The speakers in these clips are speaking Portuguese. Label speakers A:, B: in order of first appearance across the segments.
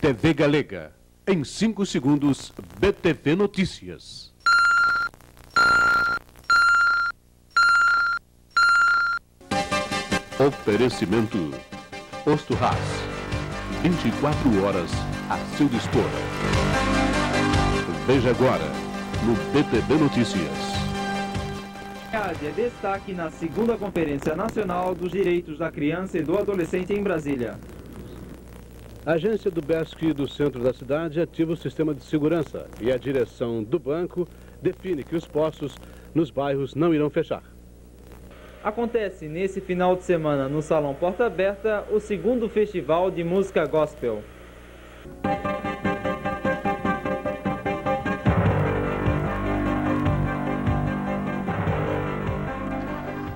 A: TV Galega. Em 5 segundos, BTV Notícias. Oferecimento Posto Haas. 24 horas a seu dispor. Veja agora no BTV Notícias.
B: É destaque na segunda Conferência Nacional dos Direitos da Criança e do Adolescente em Brasília.
C: A agência do BESC do centro da cidade ativa o sistema de segurança e a direção do banco define que os postos nos bairros não irão fechar.
B: Acontece nesse final de semana no Salão Porta Aberta o segundo Festival de Música Gospel.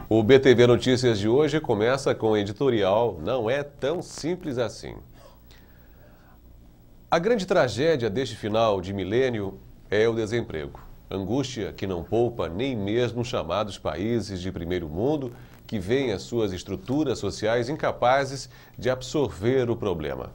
D: O BTV Notícias de hoje começa com o editorial Não é tão simples assim. A grande tragédia deste final de milênio é o desemprego. Angústia que não poupa nem mesmo os chamados países de primeiro mundo, que veem as suas estruturas sociais incapazes de absorver o problema.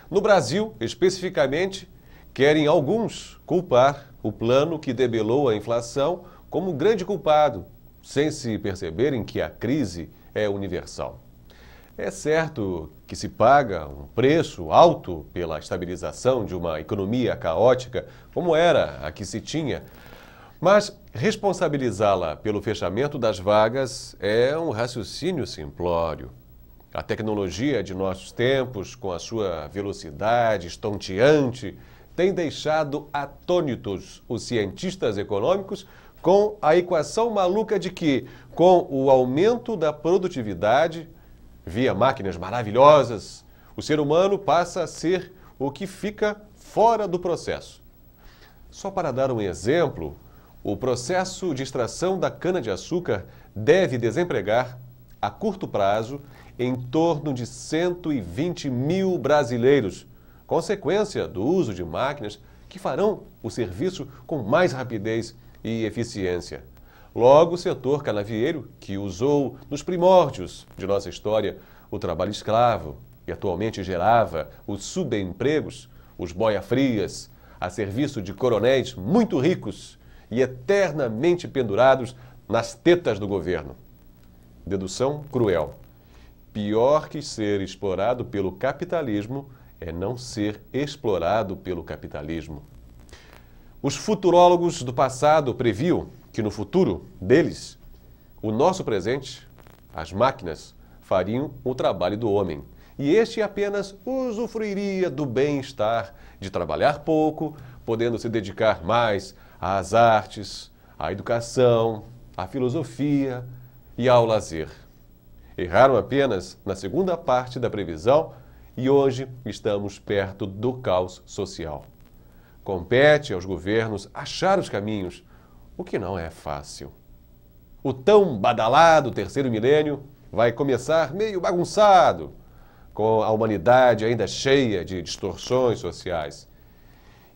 D: No Brasil, especificamente, querem alguns culpar o plano que debelou a inflação como grande culpado, sem se perceberem que a crise é universal. É certo que se paga um preço alto pela estabilização de uma economia caótica, como era a que se tinha, mas responsabilizá-la pelo fechamento das vagas é um raciocínio simplório. A tecnologia de nossos tempos, com a sua velocidade estonteante, tem deixado atônitos os cientistas econômicos com a equação maluca de que, com o aumento da produtividade, via máquinas maravilhosas, o ser humano passa a ser o que fica fora do processo. Só para dar um exemplo, o processo de extração da cana-de-açúcar deve desempregar, a curto prazo, em torno de 120 mil brasileiros, consequência do uso de máquinas que farão o serviço com mais rapidez e eficiência. Logo, o setor canavieiro, que usou nos primórdios de nossa história o trabalho escravo e atualmente gerava os subempregos, os boia-frias, a serviço de coronéis muito ricos e eternamente pendurados nas tetas do governo. Dedução cruel. Pior que ser explorado pelo capitalismo é não ser explorado pelo capitalismo. Os futurólogos do passado previam que no futuro deles, o nosso presente, as máquinas, fariam o trabalho do homem. E este apenas usufruiria do bem-estar de trabalhar pouco, podendo se dedicar mais às artes, à educação, à filosofia e ao lazer. Erraram apenas na segunda parte da previsão e hoje estamos perto do caos social. Compete aos governos achar os caminhos, o que não é fácil. O tão badalado terceiro milênio vai começar meio bagunçado, com a humanidade ainda cheia de distorções sociais.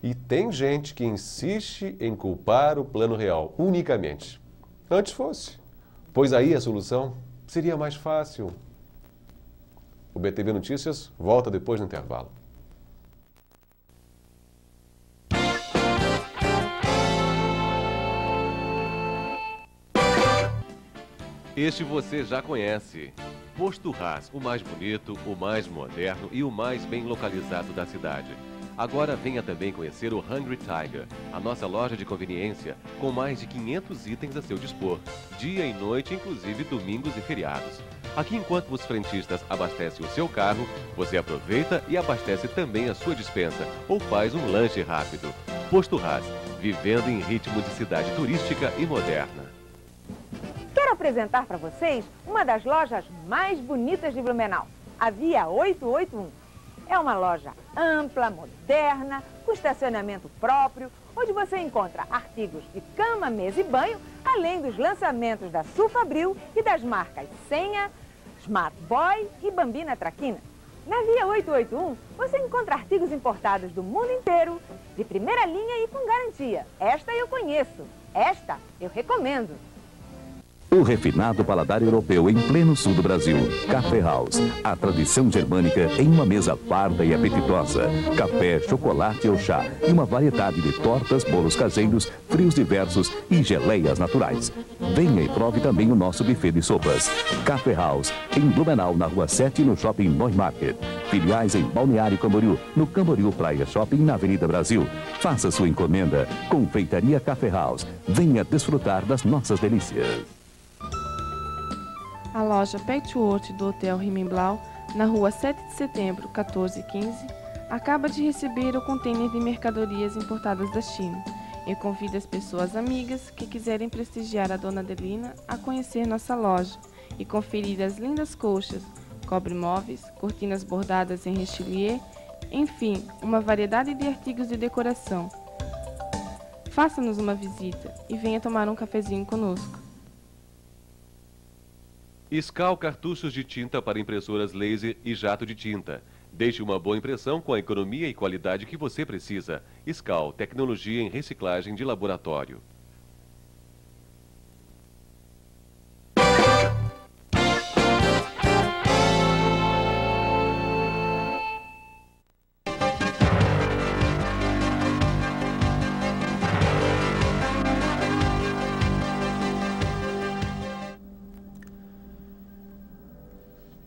D: E tem gente que insiste em culpar o plano real unicamente. Antes fosse, pois aí a solução seria mais fácil. O BTV Notícias volta depois do intervalo. Este você já conhece. Posto Haas, o mais bonito, o mais moderno e o mais bem localizado da cidade. Agora venha também conhecer o Hungry Tiger, a nossa loja de conveniência, com mais de 500 itens a seu dispor, dia e noite, inclusive domingos e feriados. Aqui, enquanto os frentistas abastecem o seu carro, você aproveita e abastece também a sua despensa ou faz um lanche rápido. Posto Haas, vivendo em ritmo de cidade turística e moderna.
E: Quero apresentar para vocês uma das lojas mais bonitas de Blumenau, a Via 881. É uma loja ampla, moderna, com estacionamento próprio, onde você encontra artigos de cama, mesa e banho, além dos lançamentos da Sulfabril e das marcas Senha, Smart Boy e Bambina Traquina. Na Via 881, você encontra artigos importados do mundo inteiro, de primeira linha e com garantia. Esta eu conheço, esta eu recomendo.
F: O refinado paladar europeu em pleno sul do Brasil. Café House, a tradição germânica em uma mesa farta e apetitosa. Café, chocolate ou chá e uma variedade de tortas, bolos caseiros, frios diversos e geleias naturais. Venha e prove também o nosso buffet de sopas. Café House, em Blumenau, na Rua 7, no Shopping Neumarkt. Filiais em Balneário Camboriú, no Camboriú Praia Shopping, na Avenida Brasil. Faça sua encomenda. Confeitaria Café House. Venha desfrutar das nossas delícias.
G: A loja Patchworth do Hotel Rimmenblau, na Rua 7 de Setembro, 1415, acaba de receber o container de mercadorias importadas da China e convida as pessoas amigas que quiserem prestigiar a Dona Adelina a conhecer nossa loja e conferir as lindas colchas, cobre-móveis, cortinas bordadas em rechelier, enfim, uma variedade de artigos de decoração. Faça-nos uma visita e venha tomar um cafezinho conosco.
D: Scal cartuchos de tinta para impressoras laser e jato de tinta. Deixe uma boa impressão com a economia e qualidade que você precisa. Scal, tecnologia em reciclagem de laboratório.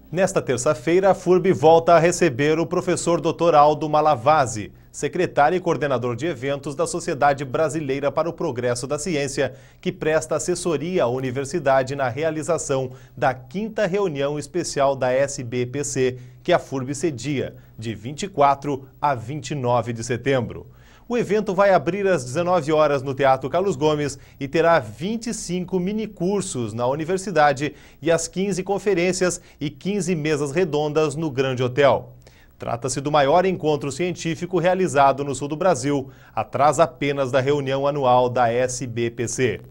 H: Nesta terça-feira, a FURB volta a receber o professor Dr. Aldo Malavasi, secretário e coordenador de eventos da Sociedade Brasileira para o Progresso da Ciência, que presta assessoria à universidade na realização da 5ª reunião especial da SBPC, que a FURB cedia, de 24 a 29 de setembro. O evento vai abrir às 19 horas no Teatro Carlos Gomes e terá 25 minicursos na universidade e as 15 conferências e 15 mesas redondas no Grande Hotel. Trata-se do maior encontro científico realizado no sul do Brasil, atrás apenas da reunião anual da SBPC.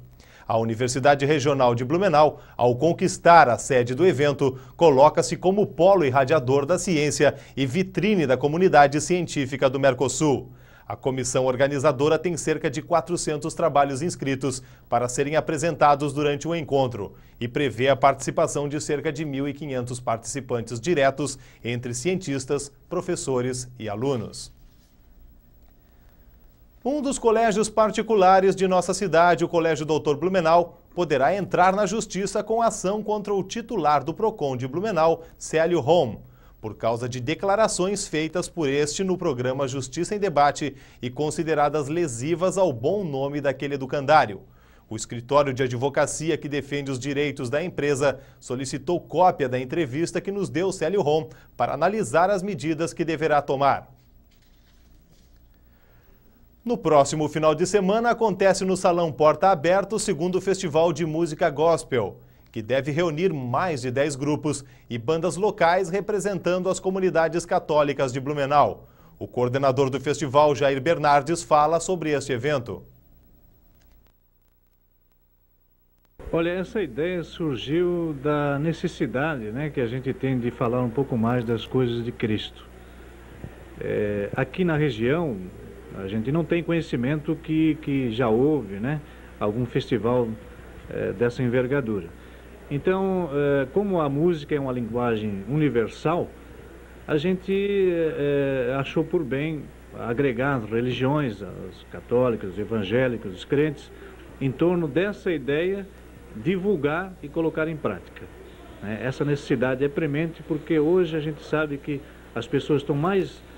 H: A Universidade Regional de Blumenau, ao conquistar a sede do evento, coloca-se como polo irradiador da ciência e vitrine da comunidade científica do Mercosul. A comissão organizadora tem cerca de 400 trabalhos inscritos para serem apresentados durante o encontro e prevê a participação de cerca de 1.500 participantes diretos entre cientistas, professores e alunos. Um dos colégios particulares de nossa cidade, o Colégio Doutor Blumenau, poderá entrar na justiça com ação contra o titular do PROCON de Blumenau, Célio Rom, por causa de declarações feitas por este no programa Justiça em Debate e consideradas lesivas ao bom nome daquele educandário. O escritório de advocacia que defende os direitos da empresa solicitou cópia da entrevista que nos deu Célio Rom para analisar as medidas que deverá tomar. No próximo final de semana acontece no Salão Porta Aberta o 2º Festival de Música Gospel, que deve reunir mais de 10 grupos e bandas locais representando as comunidades católicas de Blumenau. O coordenador do festival, Jair Bernardes, fala sobre este evento.
I: Olha, essa ideia surgiu da necessidade, que a gente tem de falar um pouco mais das coisas de Cristo. Aqui na região, a gente não tem conhecimento que já houve, algum festival dessa envergadura. Então, como a música é uma linguagem universal, a gente achou por bem agregar as religiões, as católicas, os evangélicos, os crentes, em torno dessa ideia, divulgar e colocar em prática. Essa necessidade é premente porque hoje a gente sabe que as pessoas estão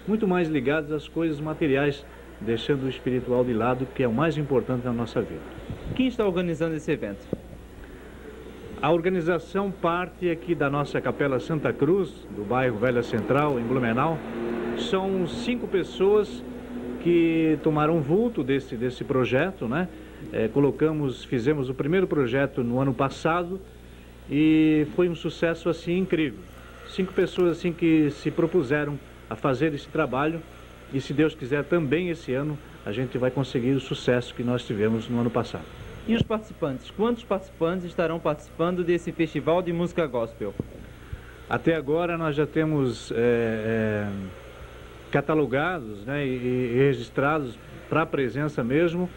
I: muito mais ligadas às coisas materiais, deixando o espiritual de lado, que é o mais importante na nossa vida.
B: Quem está organizando esse evento?
I: A organização parte aqui da nossa Capela Santa Cruz, do bairro Velha Central, em Blumenau. São 5 pessoas que tomaram vulto desse projeto, fizemos o primeiro projeto no ano passado e foi um sucesso assim incrível. 5 pessoas assim que se propuseram a fazer esse trabalho e, se Deus quiser, também esse ano a gente vai conseguir o sucesso que nós tivemos no ano passado.
B: E os participantes? Quantos participantes estarão participando desse Festival de Música Gospel?
I: Até agora nós já temos catalogados e registrados para a presença mesmo.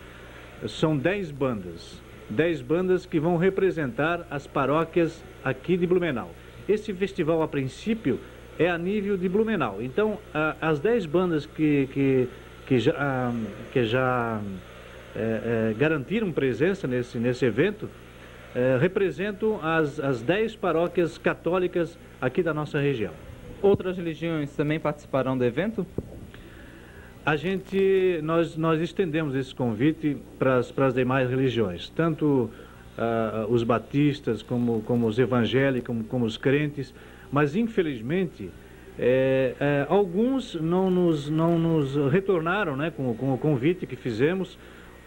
I: São 10 bandas. 10 bandas que vão representar as paróquias aqui de Blumenau. Esse festival, a princípio, é a nível de Blumenau. Então, as 10 bandas que já garantiram presença nesse evento, representam as 10 paróquias católicas aqui da nossa região.
B: Outras religiões também participarão do evento?
I: Nós estendemos esse convite para as demais religiões, tanto os batistas, como os evangélicos, como os crentes, mas infelizmente alguns não nos retornaram, né, com o convite que fizemos.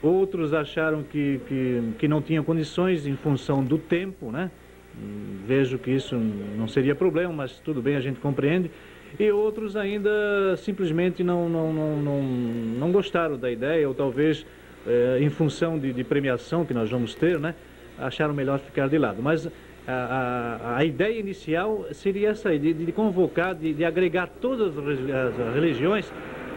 I: Outros acharam que não tinham condições em função do tempo, né? Vejo que isso não seria problema, mas tudo bem, a gente compreende. E outros ainda simplesmente não gostaram da ideia, ou talvez em função de premiação que nós vamos ter, né, acharam melhor ficar de lado. Mas a ideia inicial seria essa aí, de convocar, de agregar todas as religiões,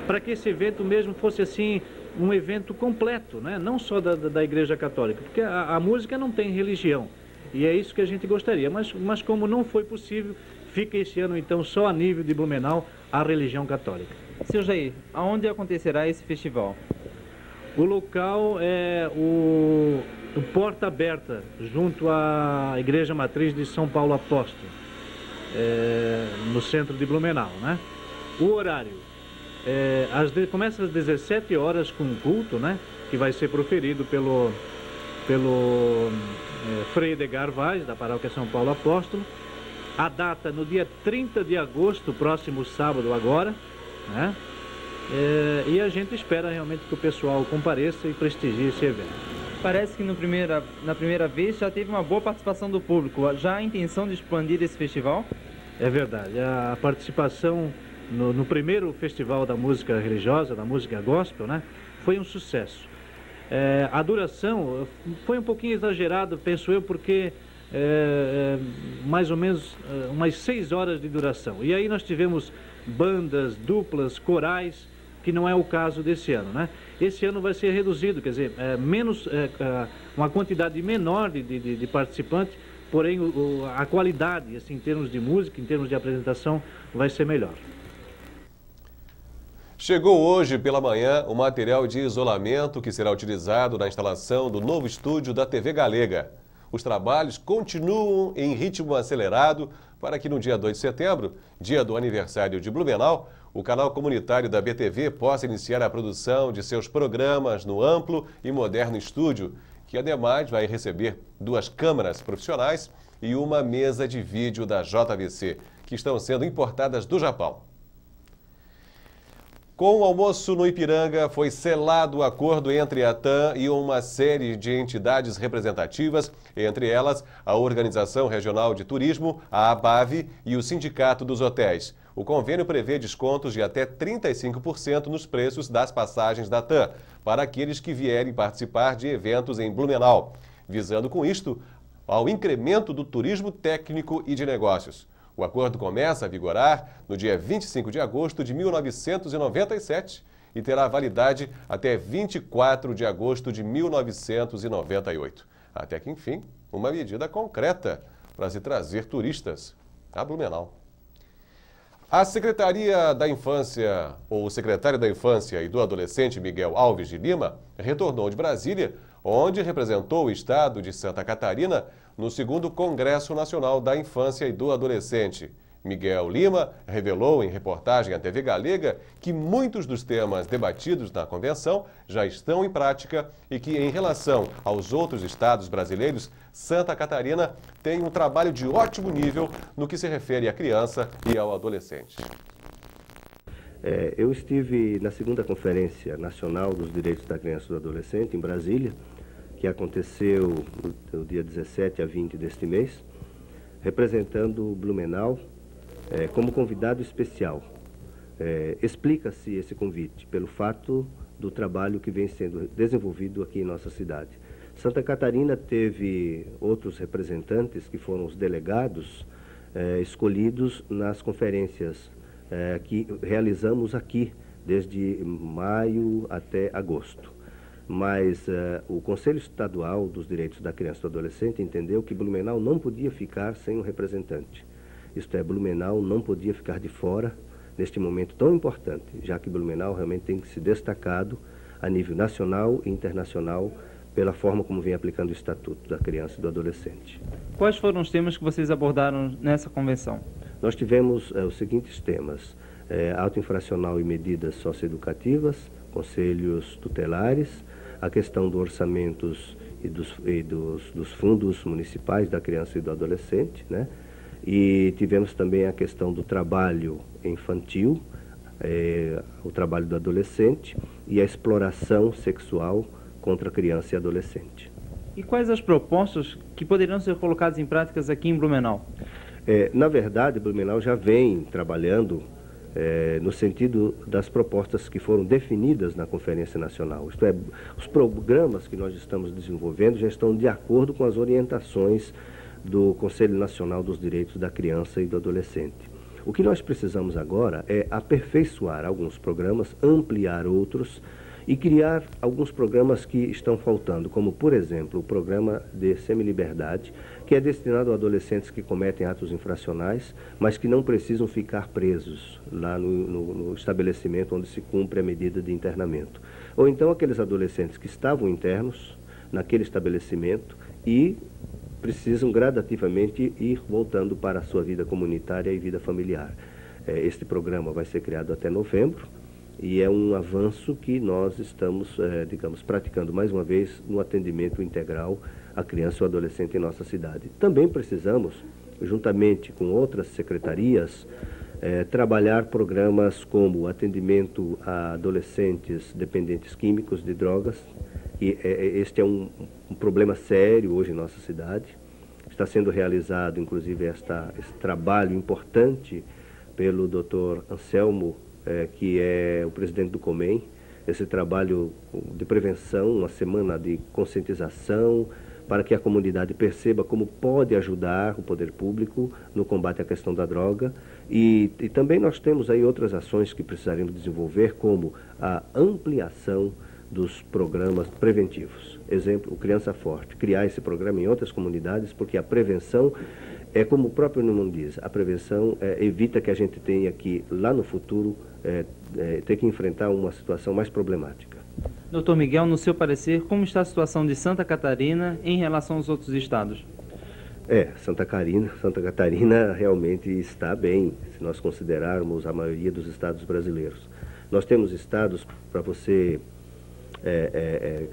I: para que esse evento mesmo fosse assim um evento completo, né? Não só da Igreja Católica, porque a música não tem religião, e é isso que a gente gostaria, mas como não foi possível, fica esse ano então só a nível de Blumenau a religião católica.
B: Seu Jair, aonde acontecerá esse festival?
I: O local é o Porta Aberta, junto à Igreja Matriz de São Paulo Apóstolo, no centro de Blumenau, né? O horário começa às 17 horas com um culto, né, que vai ser proferido pelo Frei Edgar Vaz, da Paróquia São Paulo Apóstolo. A data no dia 30 de agosto, próximo sábado agora, né? E a gente espera realmente que o pessoal compareça e prestigie esse evento.
B: Parece que na primeira vez já teve uma boa participação do público. Já há a intenção de expandir esse festival?
I: É verdade. A participação no primeiro festival da música religiosa, da música gospel, né, foi um sucesso. A duração foi um pouquinho exagerado, penso eu, porque mais ou menos umas 6 horas de duração. E aí nós tivemos bandas, duplas, corais, que não é o caso desse ano, né? Esse ano vai ser reduzido, quer dizer, uma quantidade menor de participantes, porém a qualidade, assim, em termos de música, em termos de apresentação, vai ser melhor.
D: Chegou hoje pela manhã o material de isolamento que será utilizado na instalação do novo estúdio da TV Galega. Os trabalhos continuam em ritmo acelerado para que no dia 2 de setembro, dia do aniversário de Blumenau, o canal comunitário da BTV possa iniciar a produção de seus programas no amplo e moderno estúdio, que ademais vai receber 2 câmeras profissionais e uma mesa de vídeo da JVC, que estão sendo importadas do Japão. Com o almoço no Ipiranga, foi selado o acordo entre a TAM e uma série de entidades representativas, entre elas a Organização Regional de Turismo, a ABAV e o Sindicato dos Hotéis. O convênio prevê descontos de até 35% nos preços das passagens da TAM para aqueles que vierem participar de eventos em Blumenau, visando com isto ao incremento do turismo técnico e de negócios. O acordo começa a vigorar no dia 25 de agosto de 1997 e terá validade até 24 de agosto de 1998. Até que, enfim, uma medida concreta para se trazer turistas a Blumenau. A Secretaria da Infância, ou o secretário da Infância e do Adolescente, Miguel Alves de Lima, retornou de Brasília, onde representou o estado de Santa Catarina no 2º Congresso Nacional da Infância e do Adolescente. Miguel Lima revelou em reportagem à TV Galega que muitos dos temas debatidos na convenção já estão em prática e que, em relação aos outros estados brasileiros, Santa Catarina tem um trabalho de ótimo nível no que se refere à criança e ao adolescente.
J: Eu estive na 2ª Conferência Nacional dos Direitos da Criança e do Adolescente, em Brasília, que aconteceu do dia 17 a 20 deste mês, representando Blumenau como convidado especial. Explica-se esse convite pelo fato do trabalho que vem sendo desenvolvido aqui em nossa cidade. Santa Catarina teve outros representantes que foram os delegados escolhidos nas conferências que realizamos aqui desde maio até agosto. mas o Conselho Estadual dos Direitos da Criança e do Adolescente entendeu que Blumenau não podia ficar sem um representante. Isto é, Blumenau não podia ficar de fora neste momento tão importante, já que Blumenau realmente tem se destacado a nível nacional e internacional pela forma como vem aplicando o Estatuto da Criança e do Adolescente.
B: Quais foram os temas que vocês abordaram nessa convenção?
J: Nós tivemos os seguintes temas: ato infracional e medidas socioeducativas, conselhos tutelares, a questão dos orçamentos e dos fundos municipais da criança e do adolescente, né? E tivemos também a questão do trabalho infantil, o trabalho do adolescente e a exploração sexual contra a criança e adolescente.
B: E quais as propostas que poderiam ser colocadas em práticas aqui em Blumenau?
J: Na verdade, Blumenau já vem trabalhando no sentido das propostas que foram definidas na Conferência Nacional. Isto é, os programas que nós estamos desenvolvendo já estão de acordo com as orientações do Conselho Nacional dos Direitos da Criança e do Adolescente. O que nós precisamos agora é aperfeiçoar alguns programas, ampliar outros e criar alguns programas que estão faltando, como, por exemplo, o programa de semiliberdade, que é destinado a adolescentes que cometem atos infracionais, mas que não precisam ficar presos lá no estabelecimento onde se cumpre a medida de internamento. Ou então aqueles adolescentes que estavam internos naquele estabelecimento e precisam gradativamente ir voltando para a sua vida comunitária e vida familiar. Este programa vai ser criado até novembro e é um avanço que nós estamos, digamos, praticando mais uma vez no atendimento integral à criança e ao adolescente em nossa cidade. Também precisamos, juntamente com outras secretarias, trabalhar programas como atendimento a adolescentes dependentes químicos de drogas. E este é um problema sério hoje em nossa cidade. Está sendo realizado, inclusive, esse trabalho importante pelo Dr. Anselmo, que é o presidente do COMEN, esse trabalho de prevenção, uma semana de conscientização, para que a comunidade perceba como pode ajudar o poder público no combate à questão da droga. E também nós temos aí outras ações que precisaremos desenvolver, como a ampliação dos programas preventivos. Exemplo, o Criança Forte. Criar esse programa em outras comunidades, porque a prevenção é como o próprio nome diz, a prevenção evita que a gente tenha que, lá no futuro, ter que enfrentar uma situação mais problemática.
B: Dr. Miguel, no seu parecer, como está a situação de Santa Catarina em relação aos outros estados?
J: Santa Catarina realmente está bem, se nós considerarmos a maioria dos estados brasileiros. Nós temos estados, para você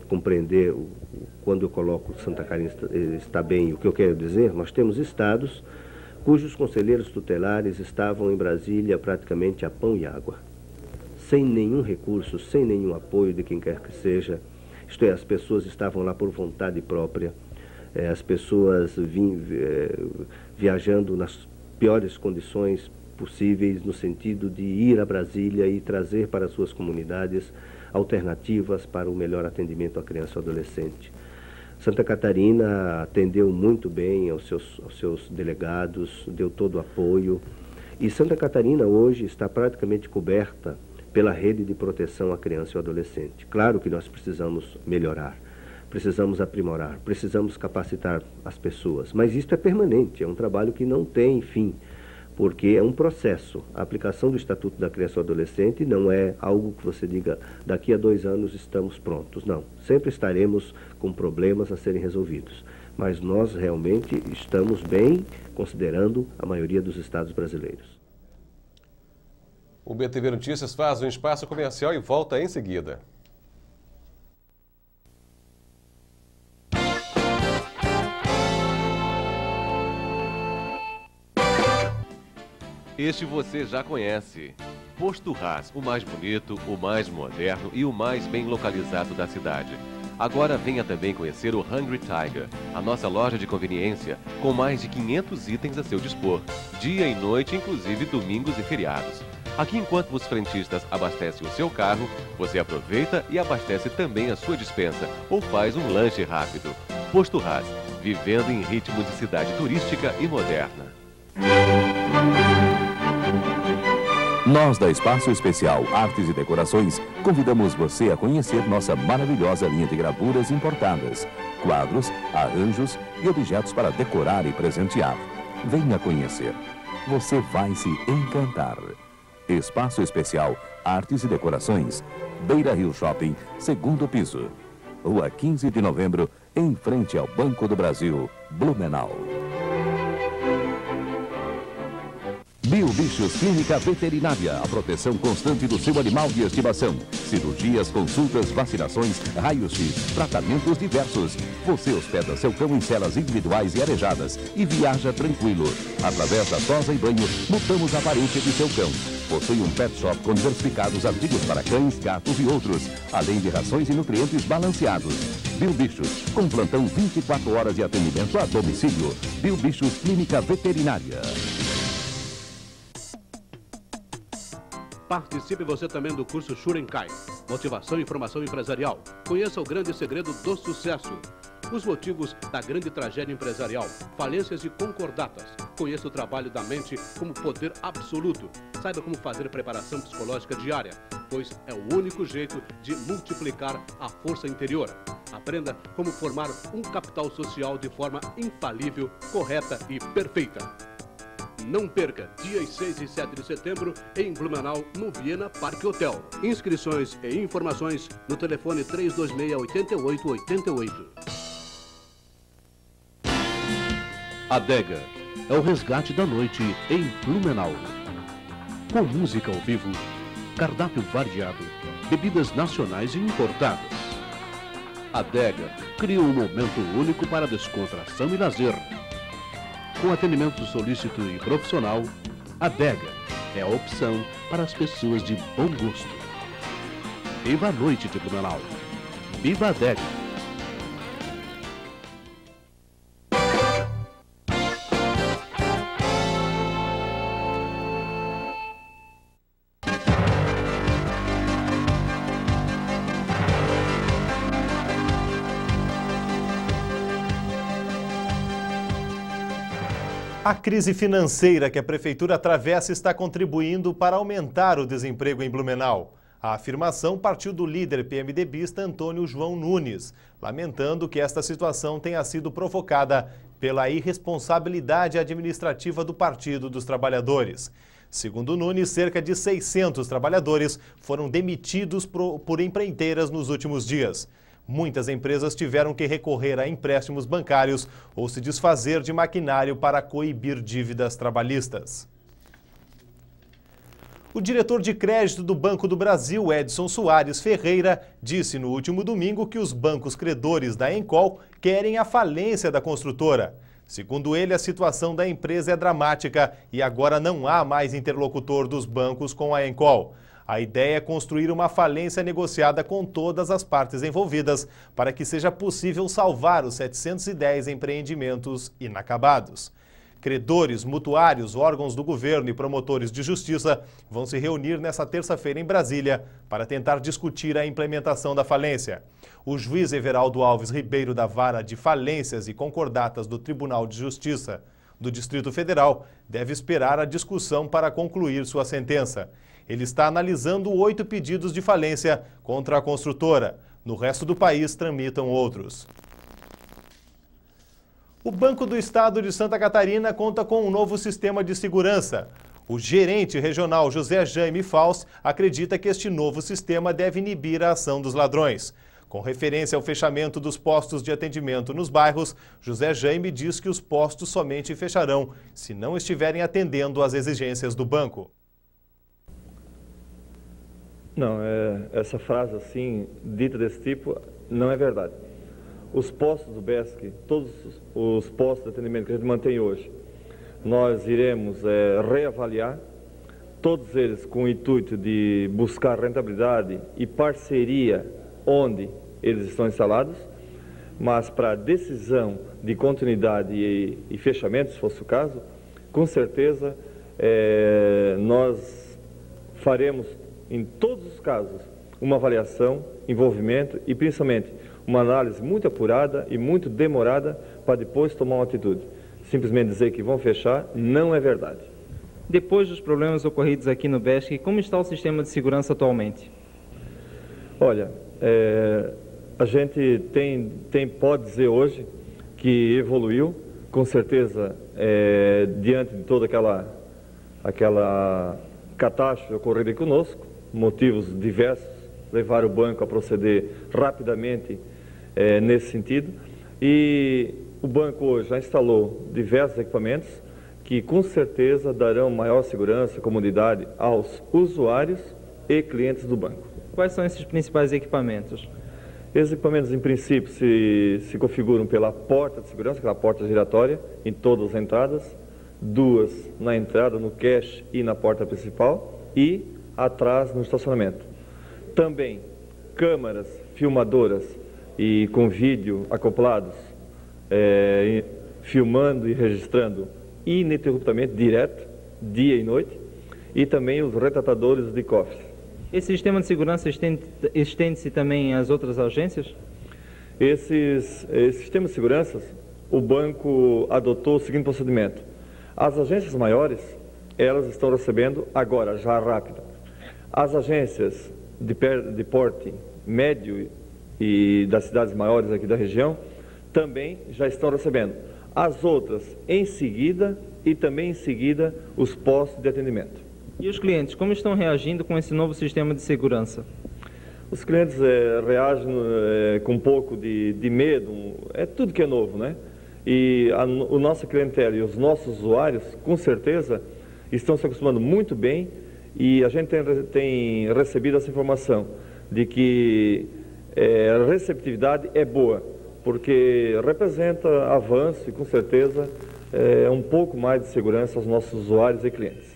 J: compreender quando eu coloco Santa Catarina está bem, o que eu quero dizer, nós temos estados cujos conselheiros tutelares estavam em Brasília praticamente a pão e água, sem nenhum recurso, sem nenhum apoio de quem quer que seja. Isto é, as pessoas estavam lá por vontade própria, as pessoas viajando nas piores condições possíveis, no sentido de ir a Brasília e trazer para suas comunidades alternativas para o melhor atendimento à criança e ao adolescente. Santa Catarina atendeu muito bem aos seus delegados, deu todo o apoio. E Santa Catarina hoje está praticamente coberta pela rede de proteção à criança e ao adolescente. Claro que nós precisamos melhorar, precisamos aprimorar, precisamos capacitar as pessoas, mas isso é permanente, é um trabalho que não tem fim, porque é um processo. A aplicação do Estatuto da Criança e do Adolescente não é algo que você diga, daqui a 2 anos estamos prontos. Não, sempre estaremos com problemas a serem resolvidos. Mas nós realmente estamos bem, considerando a maioria dos estados brasileiros.
D: O BTV Notícias faz um espaço comercial e volta em seguida.
A: Este você já conhece. Posto Ras, o mais bonito, o mais moderno e o mais bem localizado da cidade. Agora venha também conhecer o Hungry Tiger, a nossa loja de conveniência, com mais de 500 itens a seu dispor, dia e noite, inclusive domingos e feriados. Aqui, enquanto os frentistas abastecem o seu carro, você aproveita e abastece também a sua despensa ou faz um lanche rápido. Posto Ras, vivendo em ritmo de cidade turística e moderna.
F: Nós da Espaço Especial Artes e Decorações convidamos você a conhecer nossa maravilhosa linha de gravuras importadas, quadros, arranjos e objetos para decorar e presentear. Venha conhecer. Você vai se encantar. Espaço Especial Artes e Decorações, Beira Rio Shopping, 2º piso. Rua 15 de Novembro, em frente ao Banco do Brasil, Blumenau. Biobichos Clínica Veterinária, a proteção constante do seu animal de estimação. Cirurgias, consultas, vacinações, raios-x, tratamentos diversos. Você hospeda seu cão em celas individuais e arejadas e viaja tranquilo. Através da tosa e banho, mudamos a aparência de seu cão. Possui um pet shop com diversificados artigos para cães, gatos e outros, além de rações e nutrientes balanceados. Biobichos, com plantão 24 horas de atendimento a domicílio. Biobichos Clínica Veterinária.
K: Participe você também do curso Shurenkai, Motivação e Formação Empresarial. Conheça o grande segredo do sucesso. Os motivos da grande tragédia empresarial, falências e concordatas. Conheça o trabalho da mente como poder absoluto. Saiba como fazer preparação psicológica diária, pois é o único jeito de multiplicar a força interior. Aprenda como formar um capital social de forma infalível, correta e perfeita. Não perca, dias 6 e 7 de setembro, em Blumenau, no Viena Parque Hotel. Inscrições e informações no telefone 326-8888. Adega é o resgate da noite em Blumenau. Com música ao vivo, cardápio variado, bebidas nacionais e importadas. Adega cria um momento único para descontração e lazer. Com atendimento solícito e profissional, Adega é a opção para as pessoas de bom gosto. Viva a noite de Blumenau. Viva a Adega.
H: A crise financeira que a Prefeitura atravessa está contribuindo para aumentar o desemprego em Blumenau. A afirmação partiu do líder PMDBista Antônio João Nunes, lamentando que esta situação tenha sido provocada pela irresponsabilidade administrativa do Partido dos Trabalhadores. Segundo Nunes, cerca de 600 trabalhadores foram demitidos por empreiteiras nos últimos dias. Muitas empresas tiveram que recorrer a empréstimos bancários ou se desfazer de maquinário para coibir dívidas trabalhistas. O diretor de crédito do Banco do Brasil, Edson Soares Ferreira, disse no último domingo que os bancos credores da Encol querem a falência da construtora. Segundo ele, a situação da empresa é dramática e agora não há mais interlocutor dos bancos com a Encol. A ideia é construir uma falência negociada com todas as partes envolvidas para que seja possível salvar os 710 empreendimentos inacabados. Credores, mutuários, órgãos do governo e promotores de justiça vão se reunir nesta terça-feira em Brasília para tentar discutir a implementação da falência. O juiz Everaldo Alves Ribeiro da Vara de Falências e Concordatas do Tribunal de Justiça do Distrito Federal deve esperar a discussão para concluir sua sentença. Ele está analisando 8 pedidos de falência contra a construtora. No resto do país, tramitam outros. O Banco do Estado de Santa Catarina conta com um novo sistema de segurança. O gerente regional José Jaime Faust acredita que este novo sistema deve inibir a ação dos ladrões. Com referência ao fechamento dos postos de atendimento nos bairros, José Jaime diz que os postos somente fecharão se não estiverem atendendo às exigências do banco.
L: Não, essa frase assim, dita desse tipo, não é verdade. Os postos do BESC, todos os postos de atendimento que a gente mantém hoje, nós iremos reavaliar, todos eles com o intuito de buscar rentabilidade e parceria onde eles estão instalados, mas para decisão de continuidade e fechamento, se fosse o caso, com certeza nós faremos em todos os casos uma avaliação, envolvimento e principalmente uma análise muito apurada e muito demorada para depois tomar uma atitude. Simplesmente dizer que vão fechar não é verdade.
B: Depois dos problemas ocorridos aqui no BESC, como está o sistema de segurança atualmente?
L: Olha, a gente pode dizer hoje que evoluiu, com certeza, diante de toda aquela catástrofe ocorrida conosco, motivos diversos levaram o banco a proceder rapidamente nesse sentido. E o banco hoje já instalou diversos equipamentos que com certeza darão maior segurança e comodidade aos usuários e clientes do banco.
B: Quais são esses principais equipamentos?
L: Esses equipamentos, em princípio, se configuram pela porta de segurança, aquela porta giratória, em todas as entradas, duas na entrada, no cash e na porta principal, e atrás no estacionamento. Também câmaras filmadoras e com vídeo acoplados, filmando e registrando ininterruptamente, direto, dia e noite, e também os retratadores de cofres.
B: Esse sistema de segurança estende-se também às outras agências?
L: Esse sistema de segurança, o banco adotou o seguinte procedimento. As agências maiores, elas estão recebendo agora, já rápido. As agências de porte médio e das cidades maiores aqui da região, também já estão recebendo. As outras em seguida e também em seguida os postos de atendimento.
B: E os clientes, como estão reagindo com esse novo sistema de segurança?
L: Os clientes reagem com um pouco de medo, tudo que é novo, né? E o nosso clientela e os nossos usuários, com certeza, estão se acostumando muito bem e a gente tem recebido essa informação de que a receptividade é boa, porque representa avanço e, com certeza, um pouco mais de segurança aos nossos usuários e clientes.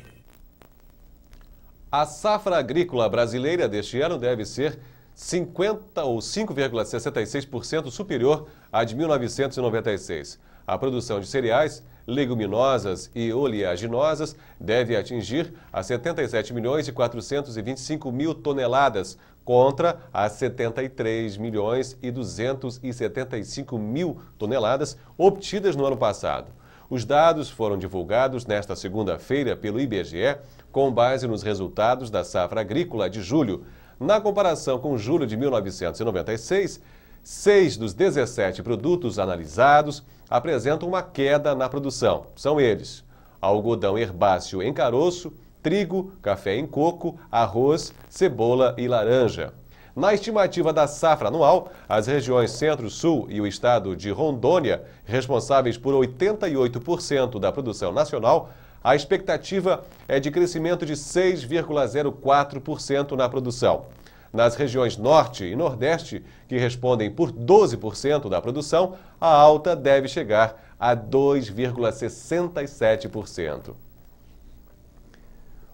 D: A safra agrícola brasileira deste ano deve ser 50 ou 5,66% superior à de 1996. A produção de cereais, leguminosas e oleaginosas deve atingir a 77 milhões e 425 mil toneladas, contra as 73 milhões e 275 mil toneladas obtidas no ano passado. Os dados foram divulgados nesta segunda-feira pelo IBGE, com base nos resultados da safra agrícola de julho. Na comparação com julho de 1996, 6 dos 17 produtos analisados apresentam uma queda na produção. São eles: algodão herbáceo em caroço, trigo, café em coco, arroz, cebola e laranja. Na estimativa da safra anual, as regiões Centro-Sul e o estado de Rondônia, responsáveis por 88% da produção nacional, a expectativa é de crescimento de 6,04% na produção. Nas regiões Norte e Nordeste, que respondem por 12% da produção, a alta deve chegar a 2,67%.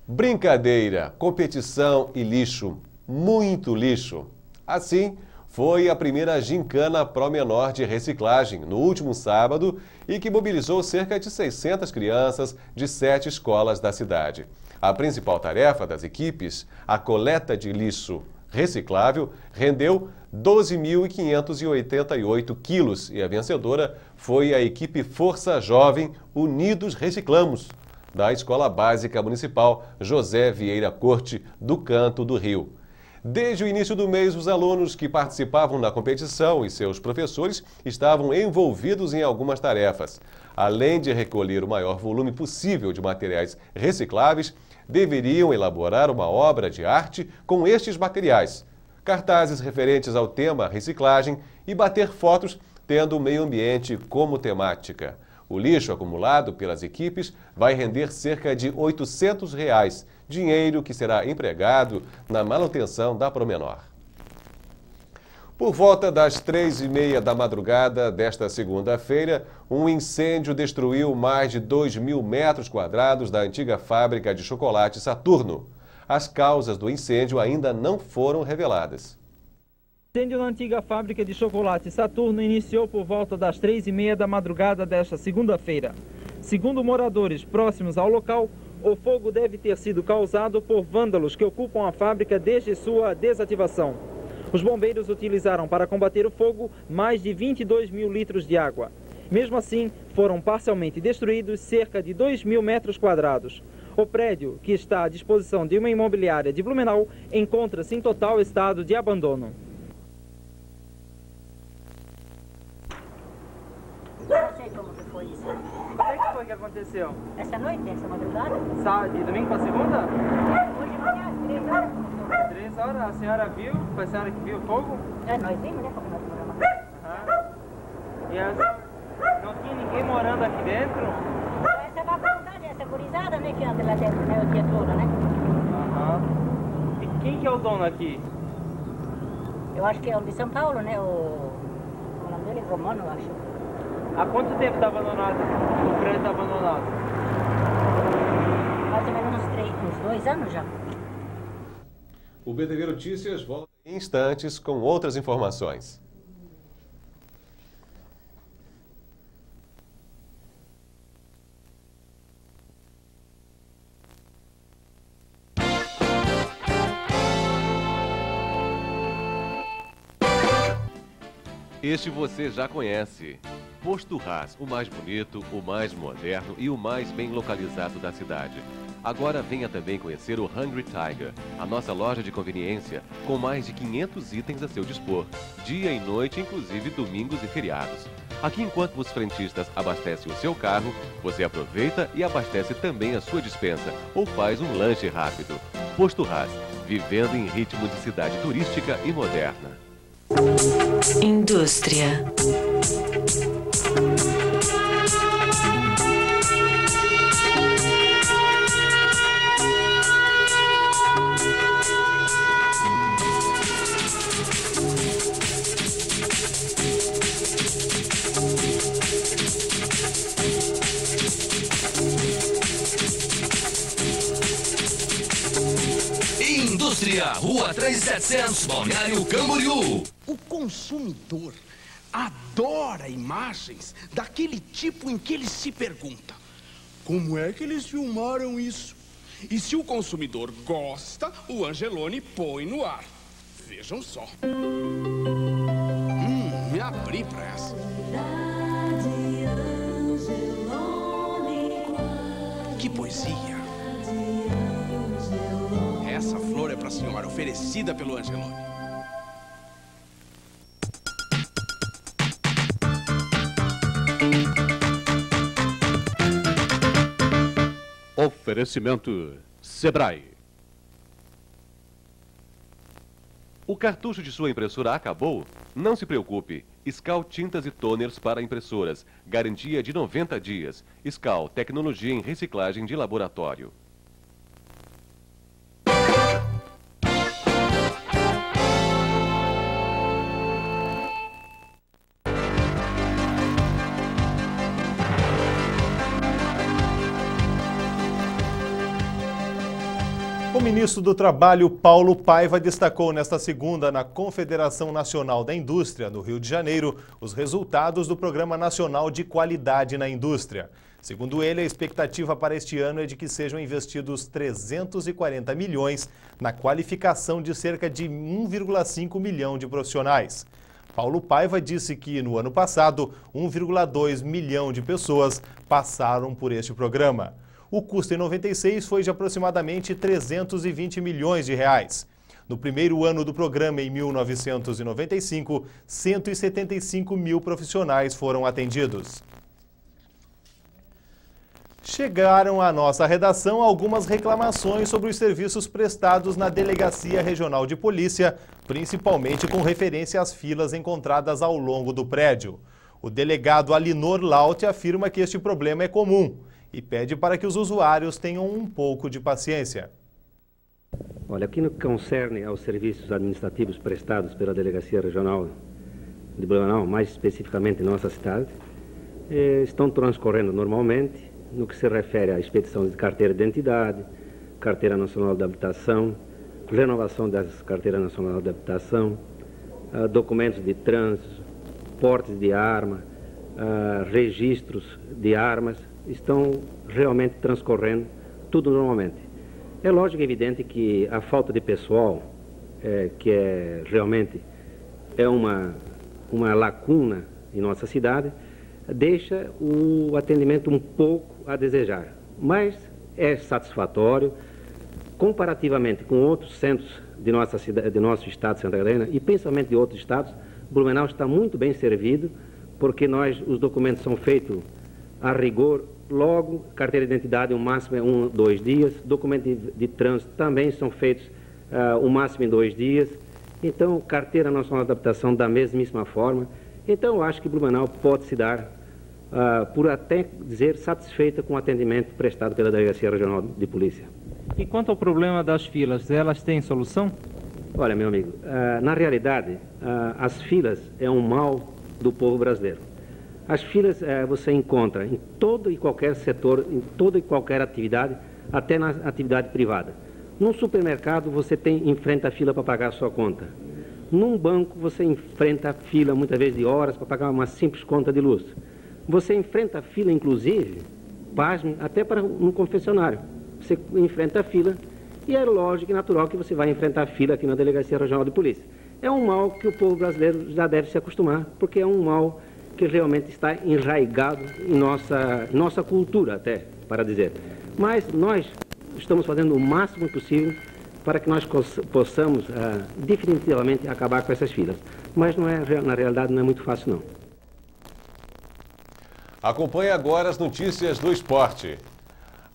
D: Brincadeira, competição e lixo. Muito lixo. Assim, foi a primeira gincana Promenor de reciclagem no último sábado e que mobilizou cerca de 600 crianças de 7 escolas da cidade. A principal tarefa das equipes, a coleta de lixo reciclável, rendeu 12.588 quilos e a vencedora foi a equipe Força Jovem Unidos Reciclamos, da Escola Básica Municipal José Vieira Corte, do Canto do Rio. Desde o início do mês, os alunos que participavam da competição e seus professores estavam envolvidos em algumas tarefas. Além de recolher o maior volume possível de materiais recicláveis, deveriam elaborar uma obra de arte com estes materiais, cartazes referentes ao tema reciclagem e bater fotos tendo o meio ambiente como temática. O lixo acumulado pelas equipes vai render cerca de R$ 800, dinheiro que será empregado na manutenção da Promenor. Por volta das 3h30 da madrugada desta segunda-feira, um incêndio destruiu mais de 2.000 metros quadrados da antiga fábrica de chocolate Saturno. As causas do incêndio ainda não foram reveladas.
B: O incêndio na antiga fábrica de chocolate Saturno iniciou por volta das 3h30 da madrugada desta segunda-feira. Segundo moradores próximos ao local, o fogo deve ter sido causado por vândalos que ocupam a fábrica desde sua desativação. Os bombeiros utilizaram para combater o fogo mais de 22 mil litros de água. Mesmo assim, foram parcialmente destruídos cerca de 2.000 metros quadrados. O prédio, que está à disposição de uma imobiliária de Blumenau, encontra-se em total estado de abandono.
M: Não sei como que foi isso.
B: Como é que foi que aconteceu?
M: Essa noite, essa madrugada?
B: Sábado, de domingo para segunda?
M: Hoje de manhã, às 3 horas.
B: 3 horas, a senhora viu? Foi a senhora que viu o fogo?
M: É, nós vimos, né? Como nós moramos.
B: E a senhora, não tinha ninguém morando aqui dentro?
M: Essa é a vontade, essa gurizada, né? Que anda lá dentro, né? O dia todo, né?
B: E quem que é o dono aqui?
M: Eu acho que é o de São Paulo, né? O nome dele é Romano, eu acho.
B: Há quanto tempo está abandonado? O prédio está abandonado?
M: Mais ou menos uns 2 anos já.
D: O BTV Notícias volta em instantes com outras informações.
A: Este você já conhece. Posto Haas, o mais bonito, o mais moderno e o mais bem localizado da cidade. Agora venha também conhecer o Hungry Tiger, a nossa loja de conveniência com mais de 500 itens a seu dispor, dia e noite, inclusive domingos e feriados. Aqui, enquanto os frentistas abastecem o seu carro, você aproveita e abastece também a sua despensa ou faz um lanche rápido. Posto Haas, vivendo em ritmo de cidade turística e moderna.
N: Indústria.
O: Indústria, Rua 3700, Balneário Camboriú.
P: O consumidor adora imagens daquele tipo em que ele se pergunta: como é que eles filmaram isso? E se o consumidor gosta, o Angeloni põe no ar. Vejam só. Me abri pra essa. Que poesia. Essa flor é pra senhora, oferecida pelo Angeloni.
K: Oferecimento Sebrae.
A: O cartucho de sua impressora acabou? Não se preocupe. Skal Tintas e Toners para impressoras. Garantia de 90 dias. Skal, tecnologia em reciclagem de laboratório.
H: O ministro do Trabalho, Paulo Paiva, destacou nesta segunda na Confederação Nacional da Indústria, no Rio de Janeiro, os resultados do Programa Nacional de Qualidade na Indústria. Segundo ele, a expectativa para este ano é de que sejam investidos 340 milhões na qualificação de cerca de 1,5 milhão de profissionais. Paulo Paiva disse que, no ano passado, 1,2 milhão de pessoas passaram por este programa. O custo em 96 foi de aproximadamente 320 milhões de reais. No primeiro ano do programa, em 1995, 175 mil profissionais foram atendidos. Chegaram à nossa redação algumas reclamações sobre os serviços prestados na Delegacia Regional de Polícia, principalmente com referência às filas encontradas ao longo do prédio. O delegado Alinor Laut afirma que este problema é comum e pede para que os usuários tenham um pouco de paciência.
J: Olha, aqui no que concerne aos serviços administrativos prestados pela Delegacia Regional de Blumenau, mais especificamente em nossa cidade, estão transcorrendo normalmente no que se refere à expedição de carteira de identidade, carteira nacional de habitação, renovação das carteiras nacionais de habitação, documentos de trânsito, portes de arma, registros de armas, estão realmente transcorrendo tudo normalmente. É lógico e evidente que a falta de pessoal, que realmente é uma lacuna em nossa cidade, deixa o atendimento um pouco a desejar. Mas
N: é satisfatório, comparativamente com outros centros de nossa cidade, de nosso estado de Santa Catarina, e principalmente de outros estados. Blumenau está muito bem servido, porque os documentos são feitos a rigor, logo, carteira de identidade o máximo é 1 a 2 dias, documentos de trânsito também são feitos o máximo em 2 dias, então carteira nacional de habitação da mesmíssima forma. Então eu acho que Blumenau pode se dar, por até dizer, satisfeita com o atendimento prestado pela Delegacia Regional de Polícia.
B: E quanto ao problema das filas, elas têm solução?
N: Olha, meu amigo, na realidade, as filas é um mal do povo brasileiro. As filas você encontra em todo e qualquer setor, em toda e qualquer atividade, até na atividade privada. Num supermercado você enfrenta a fila para pagar a sua conta. Num banco você enfrenta a fila muitas vezes de horas para pagar uma simples conta de luz. Você enfrenta a fila, inclusive, pasme, até para um confessionário. Você enfrenta a fila e é lógico e natural que você vai enfrentar a fila aqui na Delegacia Regional de Polícia. É um mal que o povo brasileiro já deve se acostumar, porque é um mal que realmente está enraizado em nossa cultura, até, para dizer. Mas nós estamos fazendo o máximo possível para que nós possamos definitivamente acabar com essas filas. Mas na realidade não é muito fácil, não.
D: Acompanhe agora as notícias do esporte.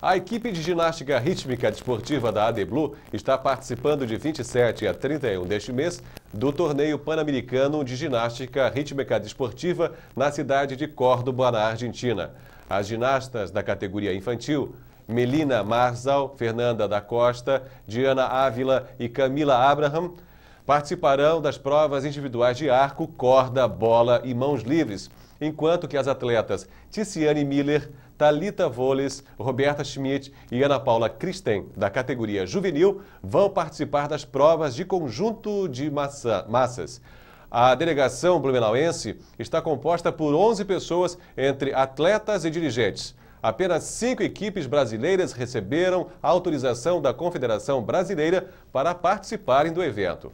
D: A equipe de ginástica rítmica desportiva da AD Blue está participando de 27 a 31 deste mês do torneio pan-americano de ginástica rítmica desportiva na cidade de Córdoba, na Argentina. As ginastas da categoria infantil, Melina Marzal, Fernanda da Costa, Diana Ávila e Camila Abraham, participarão das provas individuais de arco, corda, bola e mãos livres, enquanto que as atletas Ticiane Miller, Thalita Voles, Roberta Schmidt e Ana Paula Christen, da categoria juvenil, vão participar das provas de conjunto de massas. A delegação blumenauense está composta por 11 pessoas, entre atletas e dirigentes. Apenas 5 equipes brasileiras receberam a autorização da Confederação Brasileira para participarem do evento.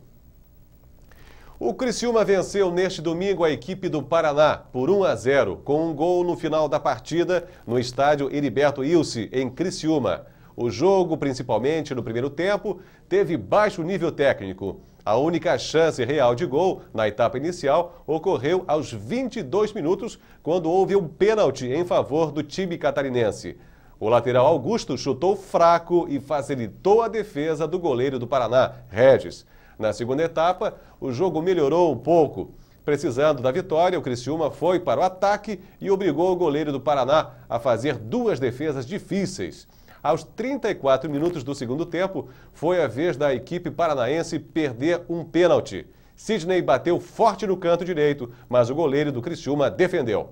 D: O Criciúma venceu neste domingo a equipe do Paraná por 1 a 0, com um gol no final da partida no estádio Heriberto Ilse, em Criciúma. O jogo, principalmente no primeiro tempo, teve baixo nível técnico. A única chance real de gol na etapa inicial ocorreu aos 22 minutos, quando houve um pênalti em favor do time catarinense. O lateral Augusto chutou fraco e facilitou a defesa do goleiro do Paraná, Regis. Na segunda etapa, o jogo melhorou um pouco. Precisando da vitória, o Criciúma foi para o ataque e obrigou o goleiro do Paraná a fazer 2 defesas difíceis. Aos 34 minutos do segundo tempo, foi a vez da equipe paranaense perder um pênalti. Sidney bateu forte no canto direito, mas o goleiro do Criciúma defendeu.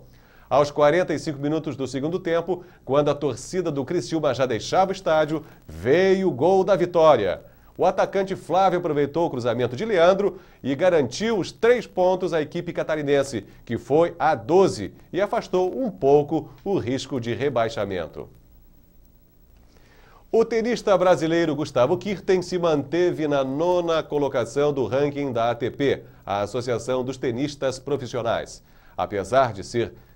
D: Aos 45 minutos do segundo tempo, quando a torcida do Criciúma já deixava o estádio, veio o gol da vitória. O atacante Flávio aproveitou o cruzamento de Leandro e garantiu os 3 pontos à equipe catarinense, que foi a 12 e afastou um pouco o risco de rebaixamento. O tenista brasileiro Gustavo Kuerten se manteve na 9ª colocação do ranking da ATP, a Associação dos Tenistas Profissionais. Apesar de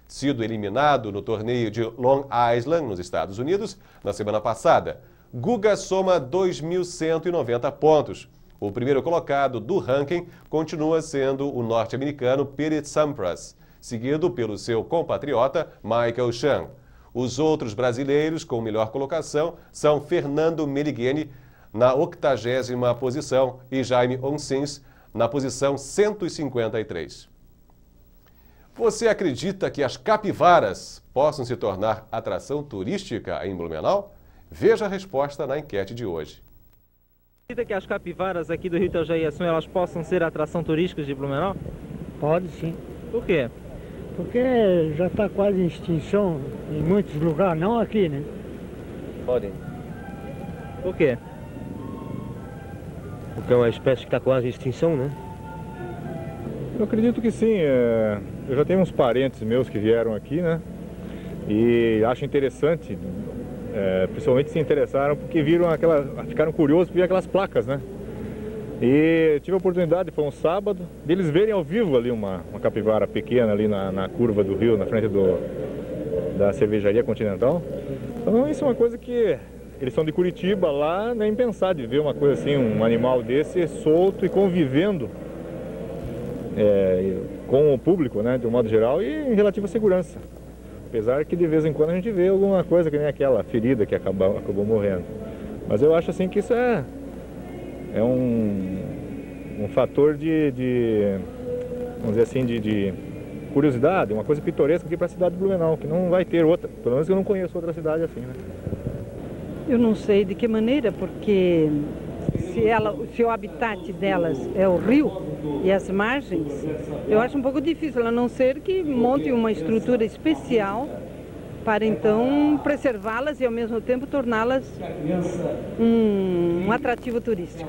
D: sido eliminado no torneio de Long Island, nos Estados Unidos, na semana passada, Guga soma 2.190 pontos. O primeiro colocado do ranking continua sendo o norte-americano Pete Sampras, seguido pelo seu compatriota Michael Chang. Os outros brasileiros com melhor colocação são Fernando Meligeni, na 80ª posição, e Jaime Onsins, na posição 153. Você acredita que as capivaras possam se tornar atração turística em Blumenau? Veja a resposta na enquete de hoje.
B: Acredita que as capivaras aqui do Rio Itajaí-Açu, elas possam ser atração turística de Blumenau?
Q: Pode sim.
B: Por quê?
Q: Porque já está quase em extinção em muitos lugares, não aqui, né?
R: Podem.
B: Por quê?
R: Porque é uma espécie que está quase em extinção, né?
S: Eu acredito que sim. Eu já tenho uns parentes meus que vieram aqui, né? E acho interessante, principalmente se interessaram porque ficaram curiosos por ver aquelas placas, né? E tive a oportunidade, foi um sábado, deles verem ao vivo ali uma capivara pequena ali na curva do rio, na frente da cervejaria Continental. Então isso é uma coisa que eles são de Curitiba, lá nem pensar de ver uma coisa assim, um animal desse solto e convivendo com o público, né, de um modo geral, e em relativa segurança. Apesar que de vez em quando a gente vê alguma coisa, que nem aquela ferida que acabou morrendo. Mas eu acho assim que isso é um fator vamos dizer assim, de curiosidade, uma coisa pitoresca aqui para a cidade de Blumenau, que não vai ter outra, pelo menos eu não conheço outra cidade assim, né?
T: Eu não sei de que maneira, porque se o habitat delas é o rio e as margens, eu acho um pouco difícil, a não ser que monte uma estrutura especial para então preservá-las e ao mesmo tempo torná-las um atrativo turístico.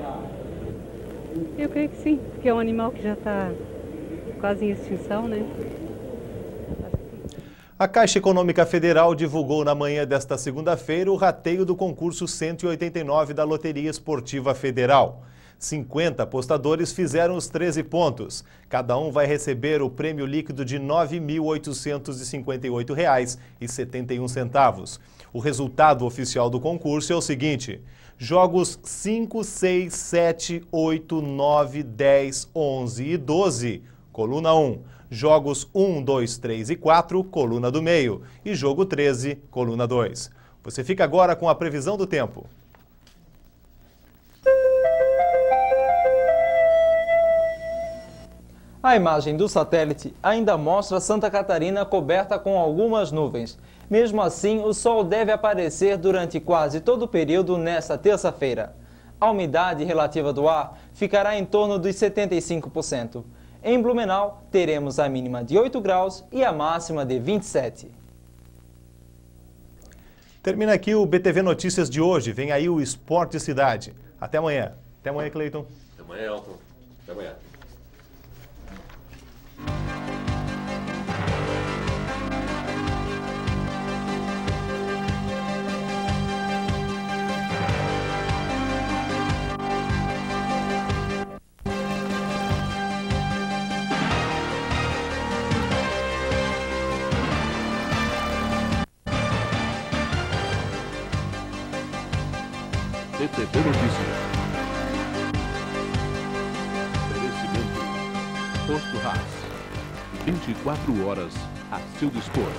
U: Eu creio que sim, porque é um animal que já está quase em extinção, né?
H: A Caixa Econômica Federal divulgou na manhã desta segunda-feira o rateio do concurso 189 da Loteria Esportiva Federal. 50 apostadores fizeram os 13 pontos. Cada um vai receber o prêmio líquido de R$ 9.858,71. O resultado oficial do concurso é o seguinte: jogos 5, 6, 7, 8, 9, 10, 11 e 12, coluna 1. Jogos 1, 2, 3 e 4, coluna do meio. E jogo 13, coluna 2. Você fica agora com a previsão do tempo.
B: A imagem do satélite ainda mostra Santa Catarina coberta com algumas nuvens. Mesmo assim, o sol deve aparecer durante quase todo o período nesta terça-feira. A umidade relativa do ar ficará em torno dos 75%. Em Blumenau, teremos a mínima de 8 graus e a máxima de 27.
H: Termina aqui o BTV Notícias de hoje. Vem aí o Esporte Cidade. Até amanhã. Até amanhã, Cleiton.
D: Até amanhã, Elton. Até amanhã.
K: BTV Notícias. Oferecimento Posto Haas. 24 horas a seu dispor.